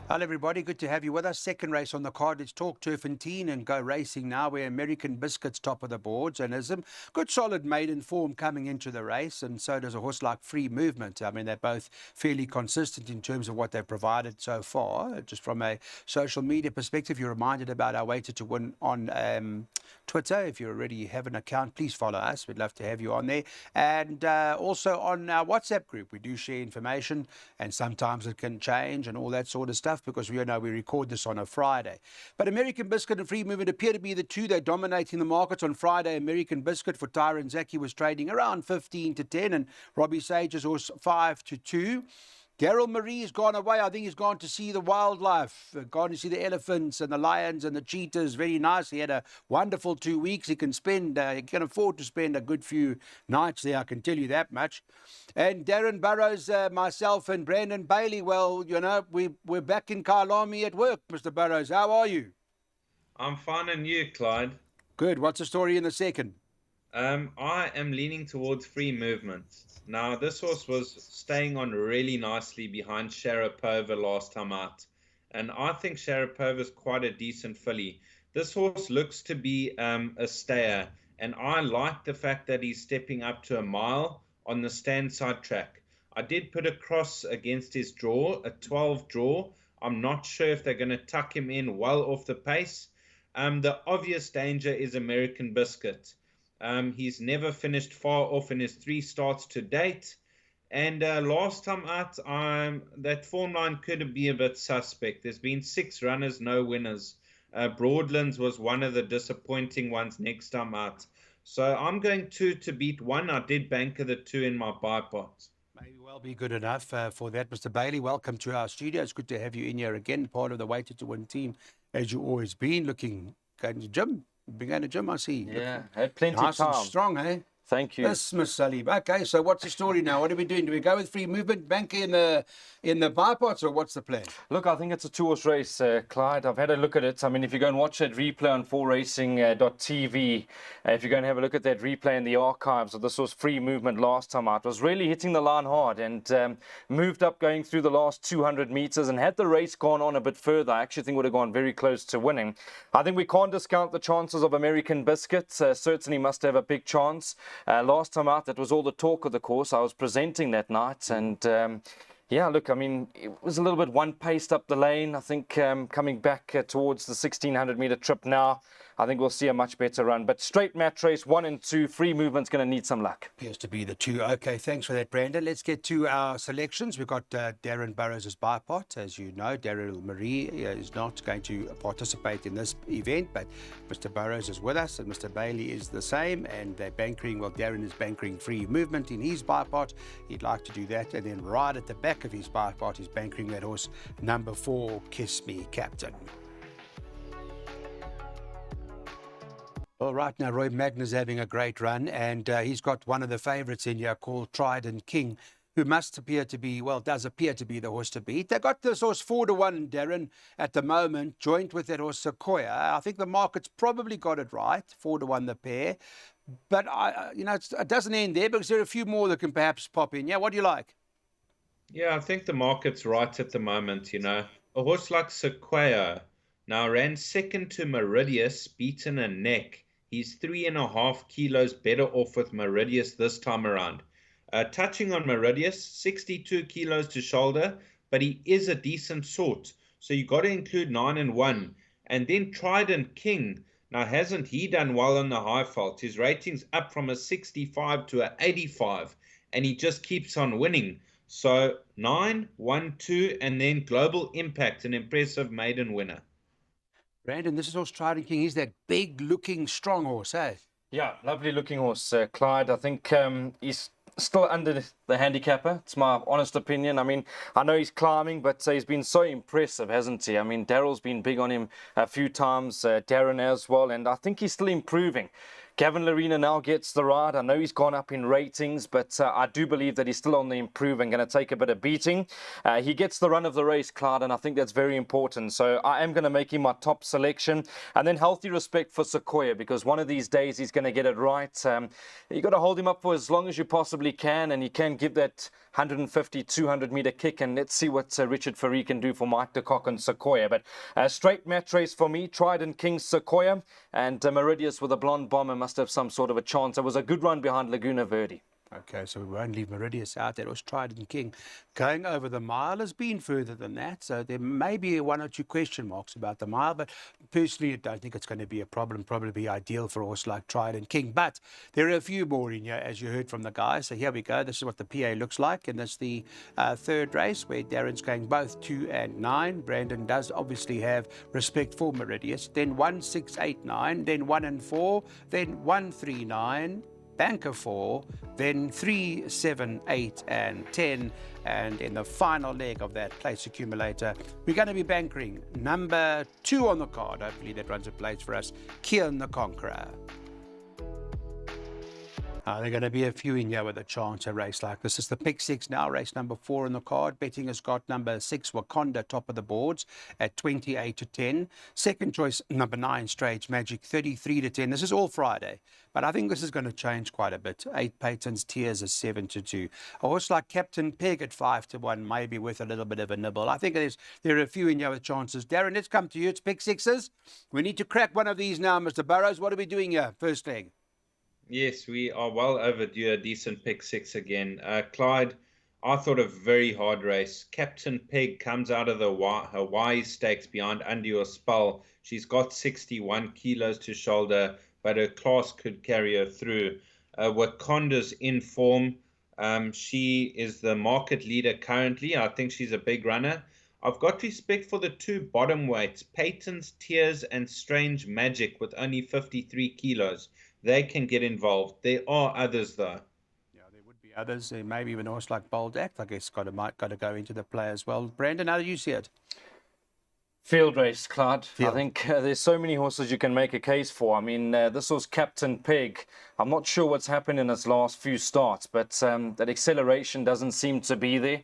Hello, everybody. Good to have you with us. Second race on the card. Let's talk turffontein and go racing now. We're American Biscuits top of the boards, and there's some good, solid maiden form coming into the race, and so does a horse like Free Movement. I mean, they're both fairly consistent in terms of what they've provided so far. Just from a social media perspective, you're reminded about our Weighted to Win on Twitter. If you already have an account, please follow us. We'd love to have you on there. And also on our WhatsApp group, we do share information, and sometimes it can change and all that sort of stuff, because we know we record this on a Friday. But American Biscuit and Free Movement appear to be the two. They're dominating the markets on Friday. American Biscuit for Tyron Zaki was trading around 15 to 10, and Robbie Sage's horse 5 to 2. Daryl Marie's gone away. I think he's gone to see the wildlife, gone to see the elephants and the lions and the cheetahs. Very nice. He had a wonderful 2 weeks. He can afford to spend a good few nights there, I can tell you that much. And Darren Burrows, myself and Brandon Bailey, well, you know, we're back in Kyalami at work, Mr. Burrows. How are you? I'm fine, and you, Clyde? Good. What's the story in the second? I am leaning towards Free Movement. Now, this horse was staying on really nicely behind Sharapova last time out, and I think Sharapova is quite a decent filly. This horse looks to be a stayer, and I like the fact that he's stepping up to a mile on the stand side track. I did put a cross against his draw, a 12 draw. I'm not sure if they're going to tuck him in well off the pace. The obvious danger is American Biscuit. He's never finished far off in his 3 starts to date. And last time out, that form line could be a bit suspect. There's been 6 runners, no winners. Broadlands was one of the disappointing ones next time out. So I'm going 2 to beat 1. I did banker the 2 in my buy pot. Maybe well be good enough for that. Mr. Bailey, welcome to our studio. It's good to have you in here again, part of the Weighted to Win team, as you've always been. Going to the gym. Been going to gym, I see. Yeah, had plenty nice of time. And strong, eh? Thank you. Yes, Miss Salib. Okay, so what's the story now? What are we doing? Do we go with Free Movement, banker in the buy pots, or what's the plan? Look, I think it's a 2-horse race, Clyde. I've had a look at it. I mean, if you go and watch that replay on 4racing.tv, if you go and have a look at that replay in the archives of this was Free Movement last time out, was really hitting the line hard and moved up going through the last 200 meters. And had the race gone on a bit further, I actually think would have gone very close to winning. I think we can't discount the chances of American Biscuit. Certainly must have a big chance. Last time out, that was all the talk of the course. I was presenting that night, and yeah, look, I mean, it was a little bit one-paced up the lane. I think coming back towards the 1,600-meter trip now, I think we'll see a much better run. But straight match race, 1 and 2, Free Movement's going to need some luck. Appears to be the 2. Okay, thanks for that, Brandon. Let's get to our selections. We've got Darren Burrows as buy pot. As you know, Daryl Marie is not going to participate in this event, but Mr. Burrows is with us, and Mr. Bailey is the same, and they're bankering, well, Darren is bankering Free Movement in his buy pot. He'd like to do that, and then right at the back of his buy pot, he's bankering that horse, number 4, Kiss Me Captain. All right, now Roy Magner's having a great run, and he's got one of the favourites in here called Trident King, who must appear to be, well, does appear to be the horse to beat. They got this horse 4 to 1, Darren, at the moment, joint with that horse Sequoia. I think the market's probably got it right, 4 to 1 the pair. But, it doesn't end there, because there are a few more that can perhaps pop in. Yeah, what do you like? Yeah, I think the market's right at the moment, you know. A horse like Sequoia now ran second to Meridius, beaten a neck. He's 3.5 kilos better off with Meridius this time around. Touching on Meridius, 62 kilos to shoulder, but he is a decent sort. So you got to include 9 and 1. And then Trident King. Now, hasn't he done well on the high fault? His rating's up from a 65 to a 85, and he just keeps on winning. So 9, 1, 2, and then Global Impact, an impressive maiden winner. Brandon, this is horse Trident King. He's that big-looking, strong horse, eh? Yeah, lovely-looking horse, Clyde. I think he's still under the handicapper. It's my honest opinion. I mean, I know he's climbing, but he's been so impressive, hasn't he? I mean, Daryl's been big on him a few times, Darren as well, and I think he's still improving. Gavin Larena now gets the ride. I know he's gone up in ratings, but I do believe that he's still on the improve and going to take a bit of beating. He gets the run of the race, Clyde, and I think that's very important. So I am going to make him my top selection. And then healthy respect for Sequoia, because one of these days he's going to get it right. You got to hold him up for as long as you possibly can, and he can give that 150, 200 meter kick. And let's see what Richard Ferrie can do for Mike de Kock and Sequoia. But straight match race for me, Trident King, Sequoia, and Meridius with a blonde bomber must have some sort of a chance. It was a good run behind Laguna Verde. Okay, so we won't leave Meridius out. That was Trident King. Going over the mile has been further than that, so there may be one or two question marks about the mile, but personally I don't think it's going to be a problem. Probably be ideal for a horse like Trident King, but there are a few more in here, as you heard from the guys. So here we go. This is what the PA looks like, and this is the third race where Darren's going both 2 and 9. Brandon does obviously have respect for Meridius. Then 1, 6, 8, 9, then 1 and 4, then 1, 3, 9. Banker 4, then 3, 7, 8, and 10. And in the final leg of that place accumulator, we're going to be bankering number 2 on the card. Hopefully that runs a place for us, Kian the Conqueror. There are going to be a few in here with a chance a race like this. Is the pick 6 now, race number 4 in the card. Betting has got number 6, Wakanda, top of the boards at 28 to 10. Second choice, number 9, Strange Magic, 33 to 10. This is all Friday, but I think this is going to change quite a bit. 8, Peyton's Tears is 7 to 2. A horse like Captain Peg at 5 to 1 may be worth a little bit of a nibble. I think there are a few in here with chances. Darren, let's come to you. It's pick 6s. We need to crack one of these now, Mr. Burrows. What are we doing here? First leg. Yes, we are well overdue a decent pick 6 again. Clyde, I thought a very hard race. Captain Peg comes out of the Hawaii Stakes behind Under Your Spell. She's got 61 kilos to shoulder, but her class could carry her through. Wakanda's in form. She is the market leader currently. I think she's a big runner. I've got respect for the 2 bottom weights, Peyton's Tears and Strange Magic, with only 53 kilos. They can get involved. There are others, though. Yeah, there would be others. Maybe even a horse like Bold Act, I guess, might got to go into the play as well. Brandon, how do you see it? Field race, Clyde. Field. I think there's so many horses you can make a case for. I mean, this was Captain Peg. I'm not sure what's happened in its last few starts, but that acceleration doesn't seem to be there.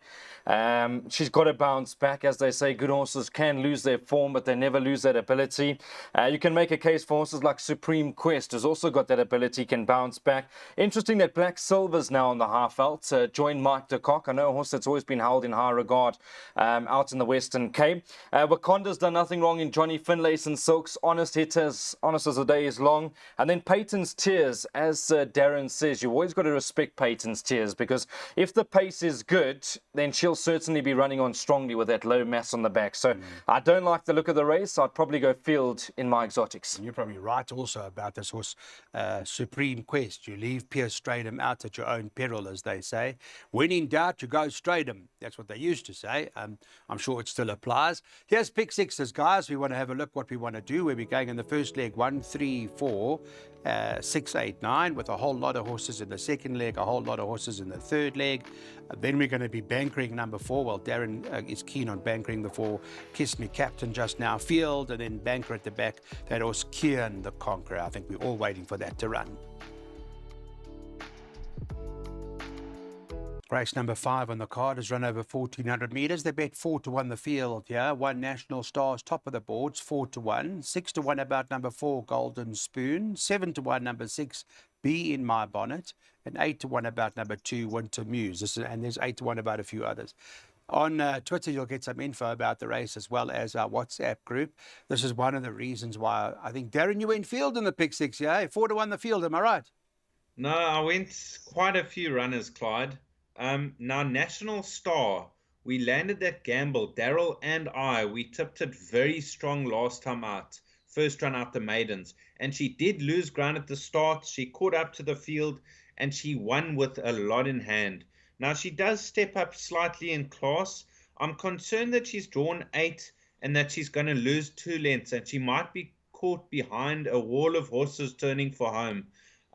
She's got to bounce back. As they say, good horses can lose their form, but they never lose that ability. You can make a case for horses like Supreme Quest, who's also got that ability, can bounce back. Interesting that Black Silver's now on the half out, joined Mike de Kock. I know a horse that's always been held in high regard out in the Western Cape. Wakanda's done nothing wrong in Johnny Finlayson and Silks. Honest hitters, honest as the day is long. And then Peyton's Tears, as Darren says, you've always got to respect Peyton's Tears, because if the pace is good, then she'll certainly be running on strongly with that low mass on the back. So I don't like the look of the race. I'd probably go field in my exotics. And you're probably right also about this horse, Supreme Quest. You leave Pierce Stratham out at your own peril, as they say. When in doubt, you go Stratham. That's what they used to say. I'm sure it still applies. Here's pick 6s, guys. We want to have a look what we want to do. Where we're going in the first leg, 1, 3, 4, 6, 8, 9, with a whole lot of horses in the second leg, a whole lot of horses in the third leg. Then we're going to be bankering number 4. Well, Darren is keen on bankering the 4, Kiss Me Captain just now, field, and then banker at the back, that horse Kian the Conqueror. I think we're all waiting for that to run. Race number 5 on the card has run over 1,400 metres. They bet 4 to 1 the field here. 1 National Stars, top of the boards, 4 to 1. 6 to 1 about number 4, Golden Spoon. 7 to 1, number 6, Be In My Bonnet. And 8 to 1 about number 2, Winter Muse. And there's 8 to 1 about a few others. On Twitter, you'll get some info about the race as well as our WhatsApp group. This is one of the reasons why I think, Darren, you went field in the pick 6, yeah? 4 to 1 the field, am I right? No, I went quite a few runners, Clyde. Now, National Star, we landed that gamble. Daryl and I, we tipped it very strong last time out. First run out the maidens. And she did lose ground at the start. She caught up to the field and she won with a lot in hand. Now, she does step up slightly in class. I'm concerned that she's drawn 8 and that she's going to lose 2 lengths and she might be caught behind a wall of horses turning for home.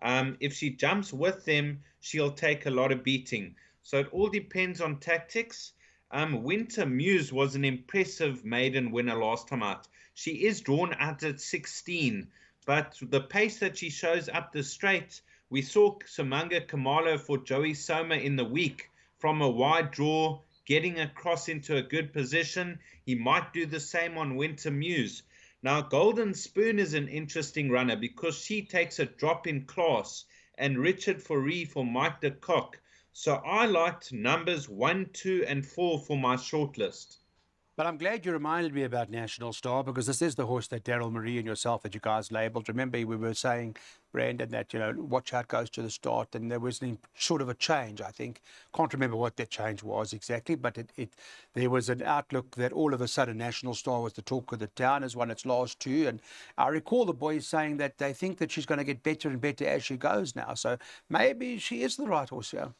If she jumps with them, she'll take a lot of beating. So it all depends on tactics. Winter Muse was an impressive maiden winner last time out. She is drawn out at 16, but the pace that she shows up the straight, we saw Samanga Kamalo for Joey Soma in the week from a wide draw, getting across into a good position. He might do the same on Winter Muse. Now, Golden Spoon is an interesting runner because she takes a drop in class, and Richard Foree for Mike de Kock. So I liked numbers 1, 2, and 4 for my shortlist. But I'm glad you reminded me about National Star, because this is the horse that Daryl Marie and yourself that you guys labelled. Remember, we were saying, Brandon, that, watch how it goes to the start, and there was sort of a change, I think. Can't remember what that change was exactly, but there was an outlook that all of a sudden National Star was the talk of the town, has won its last two. And I recall the boys saying that they think that she's going to get better and better as she goes now. So maybe she is the right horse here.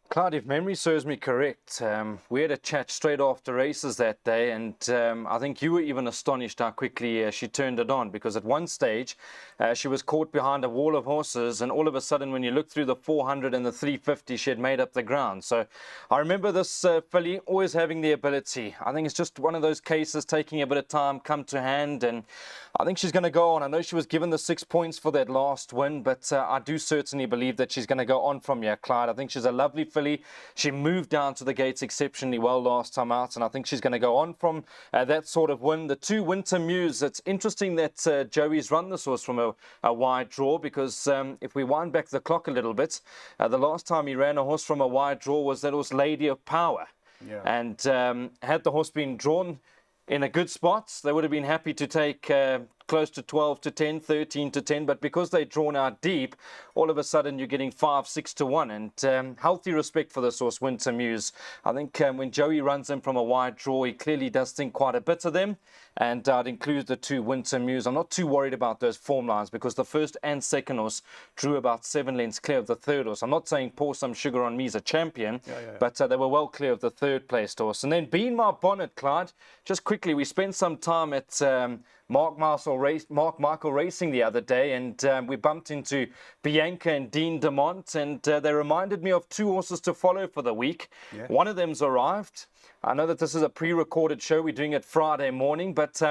Clyde, if memory serves me correct, we had a chat straight after races that day, and I think you were even astonished how quickly she turned it on, because at one stage she was caught behind a wall of horses, and all of a sudden when you look through the 400 and the 350, she had made up the ground. So I remember this filly always having the ability. I think it's just one of those cases taking a bit of time come to hand, and I think she's going to go on. I know she was given the 6 points for that last win, but I do certainly believe that she's going to go on from here, Clyde. I think she's a lovely filly. She moved down to the gates exceptionally well last time out, and I think she's going to go on from that sort of win. The two Winter Muse, it's interesting that Joey's run this horse from a wide draw, because if we wind back the clock a little bit, the last time he ran a horse from a wide draw was that horse Lady of Power. Yeah. And had the horse been drawn in a good spot, they would have been happy to take close to 12 to 10, 13 to 10, but because they're drawn out deep, all of a sudden you're getting 5, 6 to 1, and healthy respect for this horse, Winter Muse. I think when Joey runs in from a wide draw, he clearly does think quite a bit of them, and I'd include the two Winter Muse. I'm not too worried about those form lines, because the first and second horse drew about 7 lengths clear of the third horse. I'm not saying Pour Some Sugar on Me is a champion, but they were well clear of the third placed horse. And then Being My Bonnet, Clyde, just quickly, we spent some time at Mark Michael Racing the other day, and we bumped into Bianca and Dean DeMont, and they reminded me of two horses to follow for the week. Yeah. One of them's arrived. I know that this is a pre-recorded show. We're doing it Friday morning, but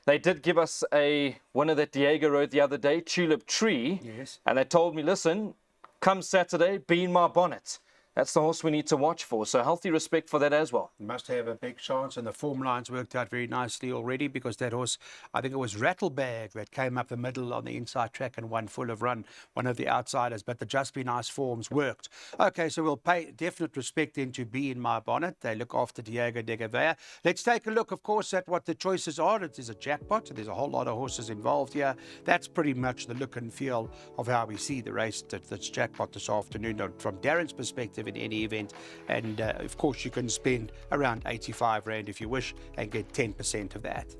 they did give us a winner that Diego rode the other day, Tulip Tree. Yes. And they told me, listen, come Saturday, Be in My Bonnet. That's the horse we need to watch for. So healthy respect for that as well. Must have a big chance, and the form lines worked out very nicely already, because that horse, I think it was Rattlebag, that came up the middle on the inside track and won full of run, one of the outsiders, but the Just Be Nice forms worked. Okay, so we'll pay definite respect into Be in My Bonnet. They look after Diego de Gavea. Let's take a look, of course, at what the choices are. It is a jackpot. There's a whole lot of horses involved here. That's pretty much the look and feel of how we see the race that's jackpot this afternoon from Darren's perspective in any event. And of course you can spend around 85 Rand if you wish and get 10% of that.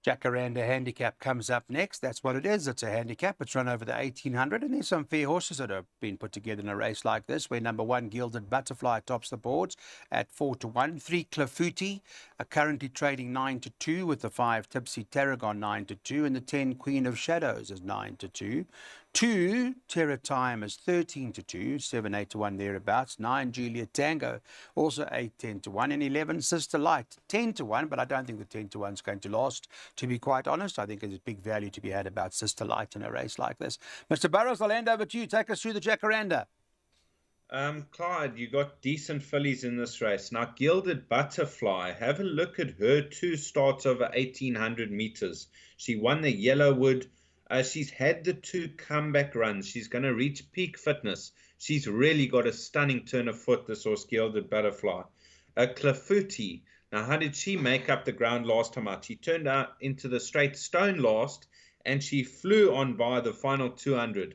Jacaranda handicap comes up next. That's what it is. It's a handicap. It's run over the 1800, and there's some fair horses that have been put together in a race like this, where number 1 Gilded Butterfly tops the boards at 4 to 1. 3 Clafouti are currently trading 9 to 2, with the 5 Tipsy Tarragon 9 to 2, and the 10 Queen of Shadows is 9 to 2. 2 Terra Time is 13 to 2, 7, 8 to 1 thereabouts. 9 Juliet Tango also 8, 10 to 1, and 11 Sister Light 10 to 1, but I don't think the 10 to 1 is going to last, to be quite honest. I think there's big value to be had about Sister Light in a race like this. Mr. Burrows, I'll hand over to you. Take us through the Jacaranda. Clyde, you got decent fillies in this race. Now, Gilded Butterfly, have a look at her 2 starts over 1,800 meters. She won the Yellowwood. She's had the 2 comeback runs. She's going to reach peak fitness. She's really got a stunning turn of foot, this horse, Gilded Butterfly. Clafouti. Now, how did she make up the ground last time out? She turned out into the straight stone last, and she flew on by the final 200.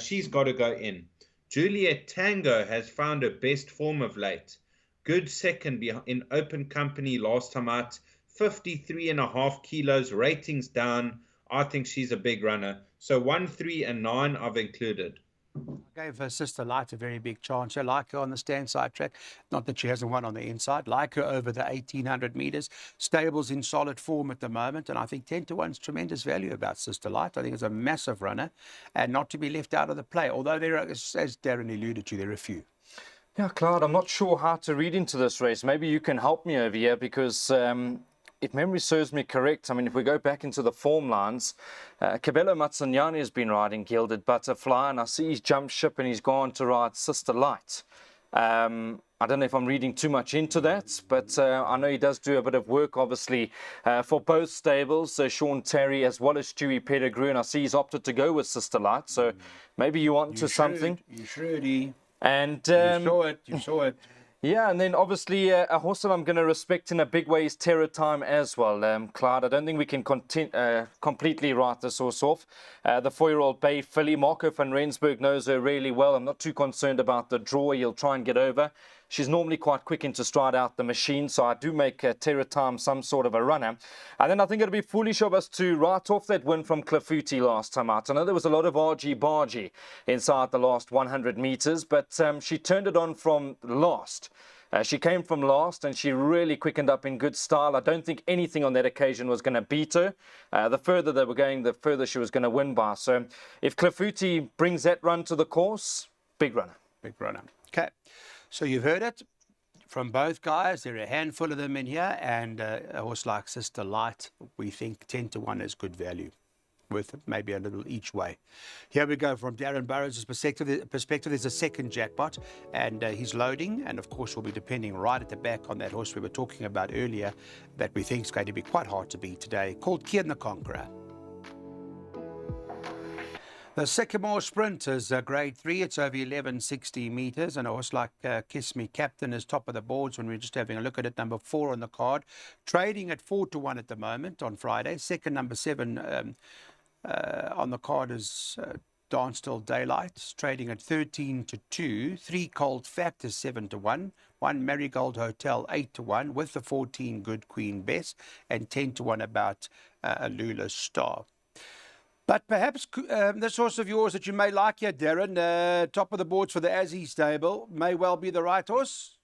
She's got to go in. Juliet Tango has found her best form of late. Good second in open company last time out. 53.5 kilos, ratings down. I think she's a big runner. So 1, 3, and 9 I've included. I gave her Sister Light a very big chance. I like her on the stand side track. Not that she hasn't won on the inside. Like her over the 1,800 meters. Stables in solid form at the moment. And I think 10 to 1 is tremendous value about Sister Light. I think it's a massive runner and not to be left out of the play. Although there are, as Darren alluded to, there are a few. Yeah, Clyde, I'm not sure how to read into this race. Maybe you can help me over here, because if memory serves me correct, I mean, if we go back into the form lines, Cabello Mazzaniani has been riding Gilded Butterfly, and I see he's jumped ship and he's gone to ride Sister Light. I don't know if I'm reading too much into that, but I know he does do a bit of work, obviously, for both stables, Sean Terry as well as Stewie Pettigrew, and I see he's opted to go with Sister Light, so maybe you want to something. You should. And You saw it. Yeah, and then obviously a horse that I'm going to respect in a big way is Terror Time as well, Clyde. I don't think we can completely write this horse off. The 4-year-old Bay filly, Marco van Rensburg knows her really well. I'm not too concerned about the draw. He'll try and get over. She's normally quite quick into stride out the machine, so I do make Terror Time some sort of a runner. And then I think it'll be foolish of us to write off that win from Clafouti last time out. I know there was a lot of argy-bargy inside the last 100 metres, but she turned it on from last. She came from last and she really quickened up in good style. I don't think anything on that occasion was going to beat her. The further they were going, the further she was going to win by. So if Clafouti brings that run to the course, big runner. Big runner. Okay. So you've heard it from both guys. There are a handful of them in here, and a horse like Sister Light, we think 10 to 1 is good value, worth maybe a little each way. Here we go from Darren Burrows' perspective. There's a second jackpot, and he's loading, and of course we'll be depending right at the back on that horse we were talking about earlier that we think is going to be quite hard to beat today, called Kian the Conqueror. The Sycamore Sprint is grade 3. It's over 1160 metres, and a horse like Kiss Me Captain is top of the boards when we're just having a look at it. Number 4 on the card, trading at 4 to 1 at the moment on Friday. Second, number 7 on the card is Dance Till Daylight, trading at 13 to 2. 3 Cold Fact is 7 to 1. 1 Marigold Hotel 8 to 1 with the 14 Good Queen Bess, and 10 to 1 about Alula Star. But perhaps this horse of yours that you may like here, Darren, top of the boards for the Azzy stable, may well be the right horse.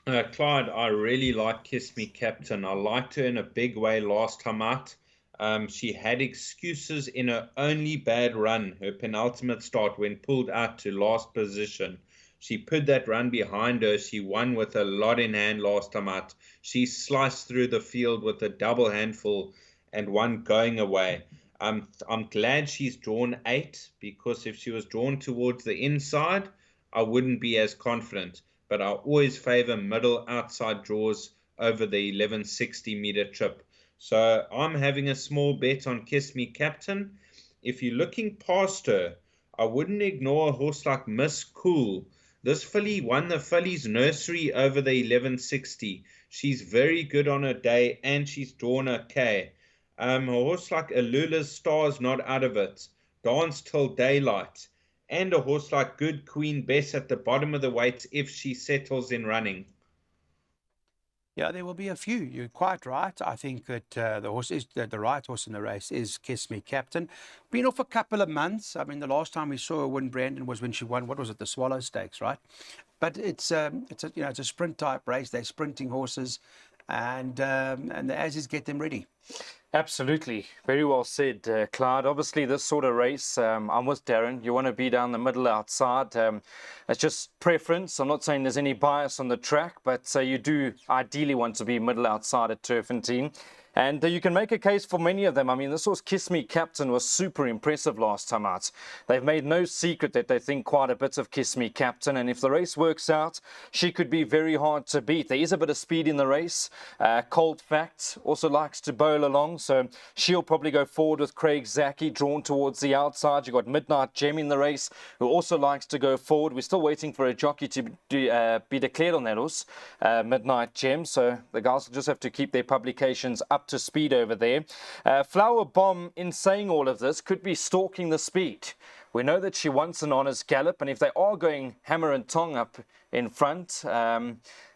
Clyde, I really like Kiss Me Captain. I liked her in a big way last time out. She had excuses in her only bad run, her penultimate start, when pulled out to last position. She put that run behind her. She won with a lot in hand last time out. She sliced through the field with a double handful and one going away. I'm glad she's drawn 8, because if she was drawn towards the inside, I wouldn't be as confident. But I always favor middle outside draws over the 1160 meter trip. So I'm having a small bet on Kiss Me Captain. If you're looking past her, I wouldn't ignore a horse like Miss Cool. This filly won the fillies nursery over the 1160. She's very good on her day, and she's drawn okay. A horse like Alula Star's not out of it. Dance Till Daylight. And a horse like Good Queen Bess at the bottom of the weights if she settles in running. Yeah, there will be a few. You're quite right. I think that the horse is the right horse in the race is Kiss Me Captain. Been off a couple of months. I mean, the last time we saw her win, Brandon, was when she won. What was it? The Swallow Stakes, right? But it's a sprint type race. They're sprinting horses, and the Azzies get them ready. Absolutely. Very well said, Clyde. Obviously, this sort of race, I'm with Darren. You want to be down the middle outside. It's just preference. I'm not saying there's any bias on the track, but you do ideally want to be middle outside at Turffontein. And you can make a case for many of them. I mean, this horse Kiss Me Captain was super impressive last time out. They've made no secret that they think quite a bit of Kiss Me Captain. And if the race works out, she could be very hard to beat. There is a bit of speed in the race. Cold Fact also likes to bowl along. So she'll probably go forward with Craig Zaki, drawn towards the outside. You've got Midnight Gem in the race, who also likes to go forward. We're still waiting for a jockey to be declared on that horse, Midnight Gem. So the guys will just have to keep their publications up to speed over there. Flower Bomb, in saying all of this, could be stalking the speed. We know that she wants an honest gallop, and if they are going hammer and tong up in front,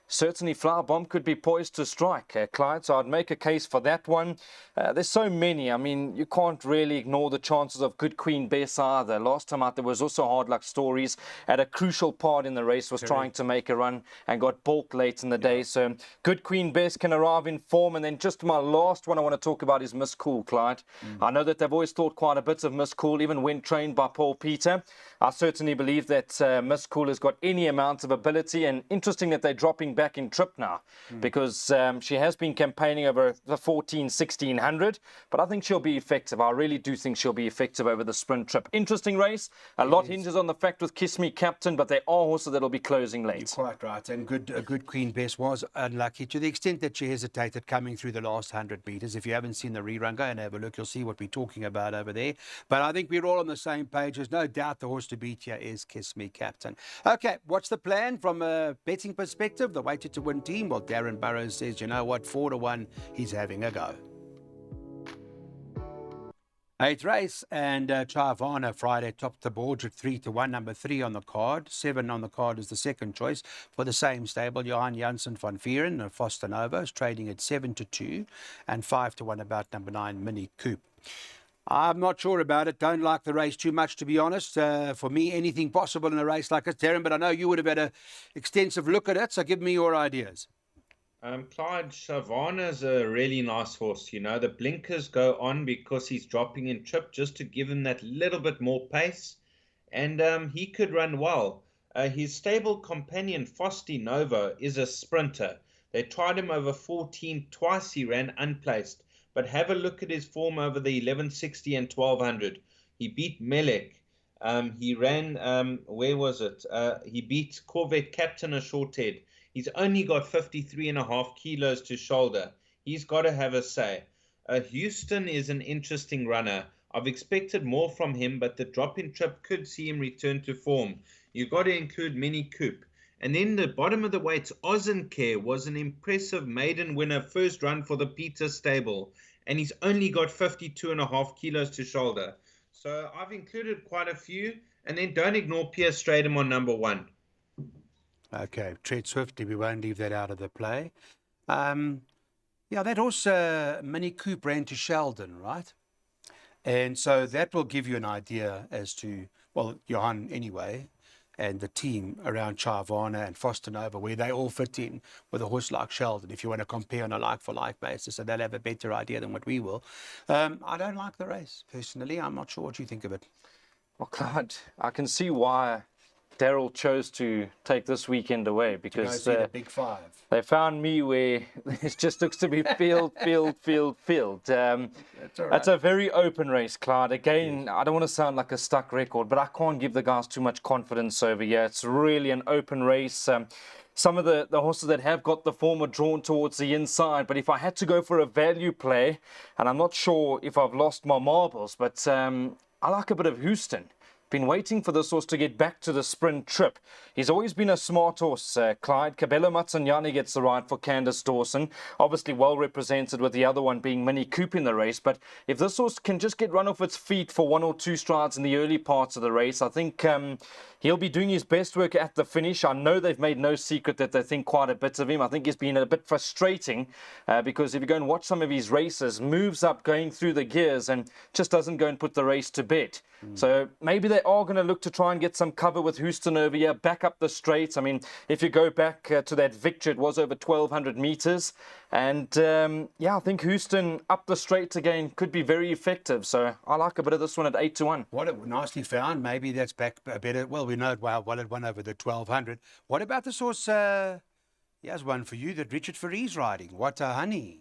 certainly Flower Bomb could be poised to strike, Clyde, so I'd make a case for that one. There's so many. I mean, you can't really ignore the chances of Good Queen Bess either. Last time out, there was also Hard Luck Stories at a crucial part in the race, was trying to make a run and got balked late in the day. So Good Queen Bess can arrive in form. And then just my last one I want to talk about is Miss Cool, Clyde. I know that they've always thought quite a bit of Miss Cool, even when trained by Paul Peter. I certainly believe that Miss Cool has got any amount of ability, and interesting that they're dropping back back in trip now because she has been campaigning over the 1600, but I think she'll be effective. I really do think she'll be effective over the sprint trip. Interesting race. A lot hinges on the fact with Kiss Me Captain, but there are horses that'll be closing late. You're quite right. And a good Queen Bess was unlucky to the extent that she hesitated coming through the last 100 metres. If you haven't seen the rerun, go and have a look. You'll see what we're talking about over there. But I think we're all on the same page. There's no doubt the horse to beat here is Kiss Me Captain. Okay, what's the plan from a betting perspective? The weighted to win team? Well, Darren Burrows says, you know what, 4-1, he's having a go. 8th race, and Jacaranda Friday topped the boards at 3-1, number 3 on the card. 7 on the card is the second choice for the same stable. Johan Janssen van Vieren of Foster Nova is trading at 7-2, and 5-1 about number 9 Mini Coupe. I'm not sure about it. Don't like the race too much, to be honest. For me, anything possible in a race like this, Darren, but I know you would have had an extensive look at it, so give me your ideas. Clyde, Jacaranda a really nice horse. You know, the blinkers go on because he's dropping in trip just to give him that little bit more pace. And he could run well. His stable companion, Foster Nova, is a sprinter. They tried him over 14 twice. He ran unplaced. But have a look at his form over the 1160 and 1200. He beat Melek. He ran, where was it? He beat Corvette Captain a short head. He's only got 53.5 kilos to shoulder. He's got to have a say. Houston is an interesting runner. I've expected more from him, but the drop in trip could see him return to form. You've got to include Mini Coupe. And then the bottom of the weights, Ozencare was an impressive maiden winner, first run for the Peter stable. And he's only got 52.5 kilos to shoulder. So I've included quite a few. And then don't ignore Pierce Stradum on number 1. Okay, tread swiftly. We won't leave that out of the play. Yeah, that horse, Mini Coupe, ran to Sheldon, right? And so that will give you an idea as to, well, Johan anyway, and the team around Jacaranda and Foster Nova, where they all fit in with a horse like Sheldon, if you want to compare on a like-for-like basis, so they'll have a better idea than what we will. I don't like the race, personally. I'm not sure what you think of it. Well, Clyde, I can see why Daryl chose to take this weekend away, because the big 5. They found me where it just looks to be field. That's all right. It's a very open race, Clyde. Again, I don't want to sound like a stuck record, but I can't give the guys too much confidence over here. It's really an open race. Some of the horses that have got the form are drawn towards the inside, but if I had to go for a value play, and I'm not sure if I've lost my marbles, but I like a bit of Houston. Been waiting for this horse to get back to the sprint trip. He's always been a smart horse, Clyde. Cabello Mazzaniani gets the ride for Candice Dawson. Obviously well represented, with the other one being Mini Coupe in the race. But if this horse can just get run off its feet for 1 or 2 strides in the early parts of the race, I think he'll be doing his best work at the finish. I know they've made no secret that they think quite a bit of him. I think it's been a bit frustrating because if you go and watch some of his races, moves up going through the gears and just doesn't go and put the race to bed. So maybe they are going to look to try and get some cover with Houston over here, back up the straight. I mean, if you go back to that victory, it was over 1,200 meters. And yeah, I think Houston up the straight again could be very effective. So I like a bit of this one at 8-1. What it nicely found. Maybe that's back a better. Well, we know it well it won over the 1,200. What about this horse? Here's one for you that Richard Ferree's riding. What a Honey.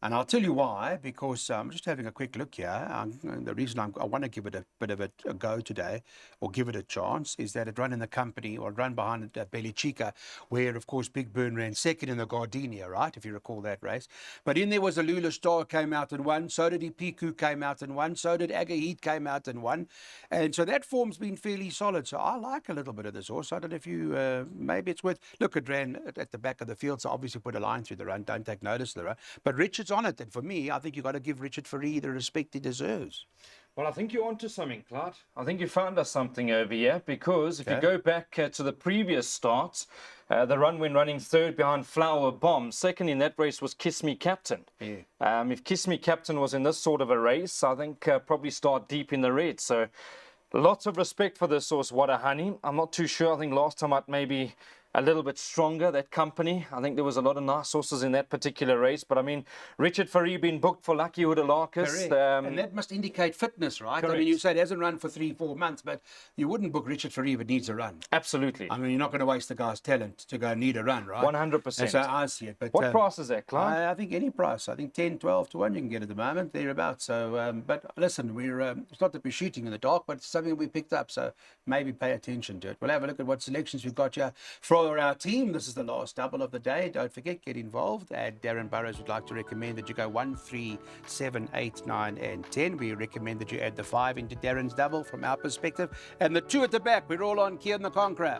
And I'll tell you why, because I'm just having a quick look here. The reason I want to give it a bit of a go today, or give it a chance, is that it ran in the company, or run behind Belichica, where, of course, Big Burn ran second in the Gardenia, right, if you recall that race. But in there was a Lula Star came out and won, so did Ipiku came out and won, so did Agahid came out and won. And so that form's been fairly solid. So I like a little bit of this horse. I don't know if you, maybe it's worth, look, it ran at the back of the field, so obviously put a line through the run, don't take notice of the run. But Richard's on it, and for me, I think you've got to give Richard Ferree the respect he deserves. Well, I think you're onto something, Clyde. I think you found us something over here, because if you go back to the previous starts, the run when running third behind Flower Bomb, second in that race was Kiss Me Captain. Yeah. If Kiss Me Captain was in this sort of a race, I think probably start deep in the red. So lots of respect for this horse, What a Honey. I'm not too sure. I think last time I'd maybe a little bit stronger, that company. I think there was a lot of nice horses in that particular race. But I mean, Richard Fourie being booked for Lucky Hoodalakis. And that must indicate fitness, right? Correct. I mean, you say it hasn't run for 3-4 months, but you wouldn't book Richard Fourie if it needs a run. Absolutely. I mean, you're not going to waste the guy's talent to go need a run, right? 100%. And so I see it. But what price is that, Clyde? I think any price. I think 10, 12 to 1 you can get at the moment, thereabouts. So, but listen, it's not that we're shooting in the dark, but it's something we picked up. So maybe pay attention to it. We'll have a look at what selections we've got here for our team. This is the last double of the day. Don't forget, get involved. And Darren Burrows would like to recommend that you go 1, 3, 7, 8, 9, and 10. We recommend that you add the 5 into Darren's double from our perspective. And the 2 at the back, we're all on Kian the Conqueror.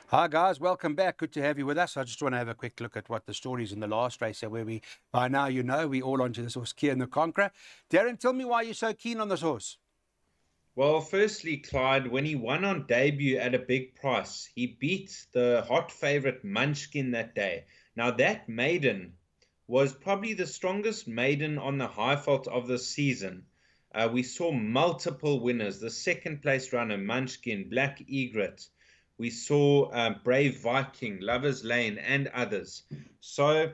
Hi guys, welcome back. Good to have you with us. I just want to have a quick look at what the stories in the last race are, where we, by now you know, we all onto this horse, Kian the Conqueror. Darren, tell me why you're so keen on this horse. Well, firstly, Clyde, when he won on debut at a big price, he beat the hot favourite Munchkin that day. Now, that maiden was probably the strongest maiden on the high fault of the season. We saw multiple winners. The second place runner, Munchkin, Black Egret. We saw Brave Viking, Lover's Lane, and others. So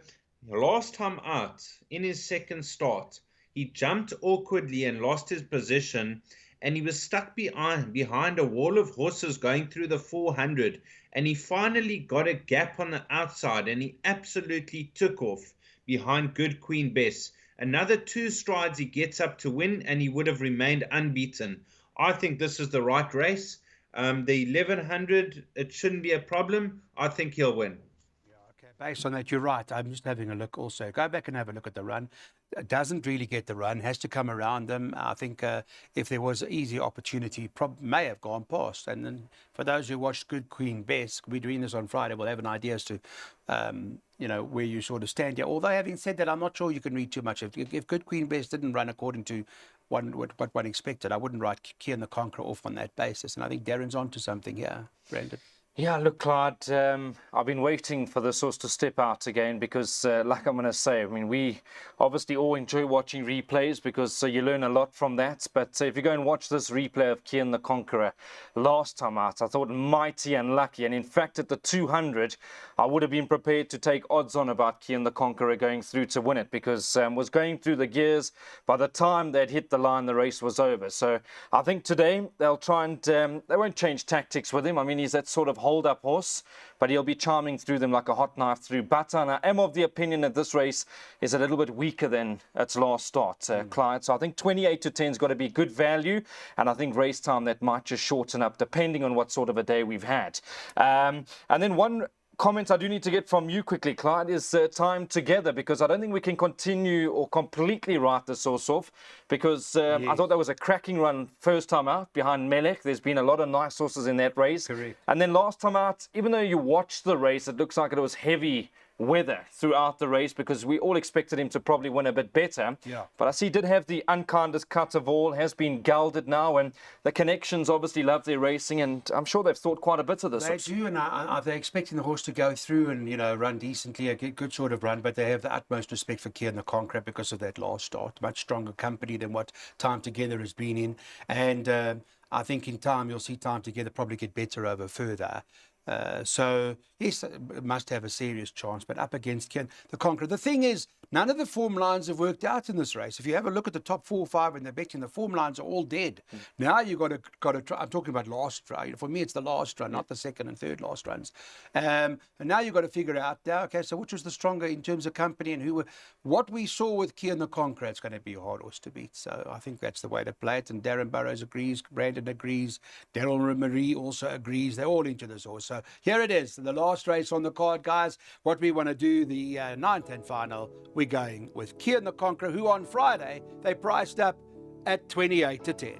last time out, in his second start, he jumped awkwardly and lost his position, and he was stuck behind a wall of horses going through the 400, and he finally got a gap on the outside, and he absolutely took off behind Good Queen Bess. Another 2 strides he gets up to win, and he would have remained unbeaten. I think this is the right race. The 1100, it shouldn't be a problem. I think he'll win. Yeah, okay. Based on that, you're right. I'm just having a look also. Go back and have a look at the run. Doesn't really get the run, has to come around them. I think if there was an easy opportunity, may have gone past. And then for those who watched Good Queen Bess, we're doing this on Friday, we'll have an idea as to, where you sort of stand here. Although having said that, I'm not sure you can read too much. If Good Queen Bess didn't run according to what one expected, I wouldn't write Kian the Conqueror off on that basis. And I think Darren's onto something here, Brandon. Yeah, look, Clyde, I've been waiting for this horse to step out again because, like I'm going to say, I mean, we obviously all enjoy watching replays because you learn a lot from that. But if you go and watch this replay of Kian the Conqueror last time out, I thought mighty unlucky. And in fact, at the 200, I would have been prepared to take odds on about Kian the Conqueror going through to win it because was going through the gears. By the time they'd hit the line, the race was over. So I think today they'll try and they won't change tactics with him. I mean, he's that sort of hold-up horse, but he'll be charming through them like a hot knife through butter. And I am of the opinion that this race is a little bit weaker than its last start, Clyde. So I think 28 to 10 has got to be good value, and I think race time that might just shorten up depending on what sort of a day we've had. And then one comment I do need to get from you quickly, Clyde, is time together, because I don't think we can continue or completely write this horse off, because I thought that was a cracking run first time out behind Melech. There's been a lot of nice horses in that race. Correct. And then last time out, even though you watched the race, it looks like it was heavy weather throughout the race because we all expected him to probably win a bit better. Yeah. But I see he did have the unkindest cut of all, has been gelded now, and the connections obviously love their racing, and I'm sure they've thought quite a bit of this. They do, and they're expecting the horse to go through and, run decently, a good sort of run, but they have the utmost respect for Kian the Conqueror because of that last start. Much stronger company than what Time Together has been in. And I think in time, you'll see Time Together probably get better over further. So, yes, must have a serious chance, but up against Kian the Conqueror. The thing is, none of the form lines have worked out in this race. If you have a look at the top 4 or 5 in the betting, the form lines are all dead. Now you've got to try. I'm talking about last run. For me, it's the last run, not the second and third last runs. And now you've got to figure out now, okay, so which was the stronger in terms of company and what we saw with Kian the Conqueror, it's going to be a hard horse to beat. So I think that's the way to play it. And Darren Burrows agrees, Brandon agrees, Daryl Marie also agrees. They're all into this horse. So here it is, the last race on the card, guys. What we want to do, the 9th and final, we're going with Kian the Conqueror, who on Friday, they priced up at 28 to 10.